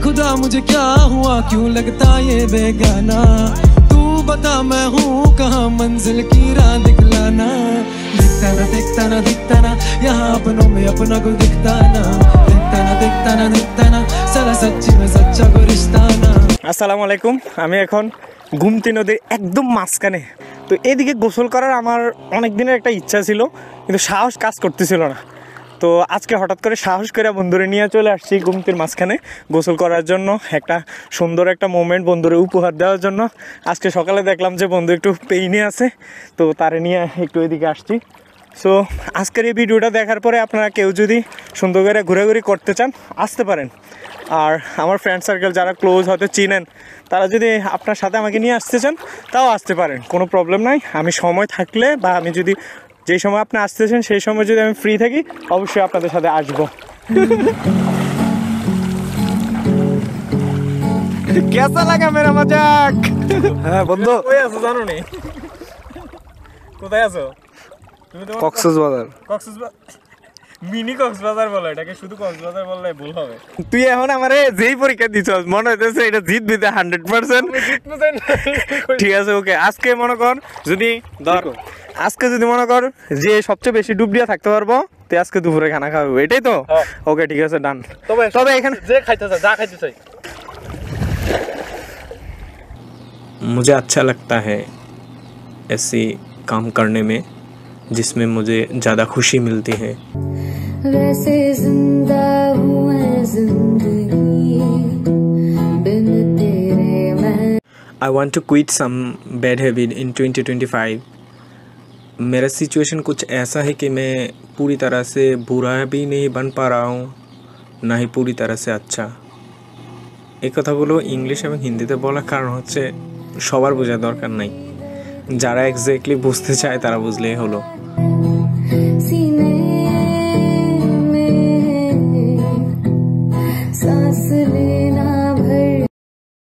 खुदा मुझे क्या हुआ, क्यों लगता ये बेगाना। तू बता मैं हूँ कहाँ, मंजिल की राह दिखलाना। दिखता ना दिखता ना दिखता ना, यहाँ अपनों में अपना को दिखता ना। दिखता ना दिखता ना दिखता ना, साला सच्ची में सच्चा को रिश्ता ना। আসসালামু আলাইকুম। আমি এখন গুমতি নদীর একদম মাঝখানে। তো এদিকে গোসল করার আমার অনেক দিনের একটা ইচ্ছা ছিল, কিন্তু সাহস কাজ করতেছিল না। তো আজকে হঠাৎ করে সাহস করে বন্ধুরে নিয়ে চলে আসছি গুমতির মাঝখানে গোসল করার জন্য, একটা সুন্দর একটা মোমেন্ট বন্ধুরে উপহার দেওয়ার জন্য। আজকে সকালে দেখলাম যে বন্ধু একটু পেইনে আছে, তো তারে নিয়ে একটু এদিকে আসছি। সো আজকের এই ভিডিওটা দেখার পরে আপনারা কেউ যদি সুন্দর করে ঘোরাঘুরি করতে চান আসতে পারেন। আর আমার ফ্রেন্ড সার্কেল যারা ক্লোজ হয়তো চিনেন, তারা যদি আপনার সাথে আমাকে নিয়ে আসতে চান তাও আসতে পারেন, কোনো প্রবলেম নাই। আমি সময় থাকলে বা আমি যদি যেই সময় আপনি আসতেছেন সেই সময় যদি আমি ফ্রি থাকি অবশ্যই আপনাদের সাথে আসবো। কেসা লাগা মেরা মজাক? হ্যাঁ বন্ধু, কই আছো জানো নি? কোথায় আছো তুমি? তো কক্সবাজার। মিনি কক্সবাজার বলো এটাকে, শুধু কক্সবাজার বললে ভুল হবে। তুই এখন আমারে যেই পরীক্ষা দিছস মনে হইতেছে এটা জিতবি 100%। ঠিক আছে ওকে, আজকে মনে কর যদি ধর আজকে যদি মনে কর যে সবচেয়ে বেশি ডুব দিয়ে থাকতে পারবো তুই আজকে দুপুরে খানা খাবো, এটাই তো? ওকে ঠিক আছে, ডান। তবে এখানে যে খাইতে চাই যা খাইতে চাই। मुझे अच्छा लगता है ऐसे काम करने में जिसमें मुझे ज़्यादा खुशी मिलती है। वैसे जिंदा हूँ मैं जिंदगी बिन तेरे मैं। I want to quit some bad habit in 2025। मेरा सिचुएशन कुछ ऐसा है कि मैं पूरी तरह से बुरा भी नहीं बन पा रहा हूँ, ना ही पूरी तरह से अच्छा। এই কথাগুলো ইংলিশ এবং হিন্দিতে বলার কারণ হচ্ছে সবার বোঝার দরকার নাই, যারা এক্স্যাক্টলি বুঝতে চায় তারা বুঝলেই হলো।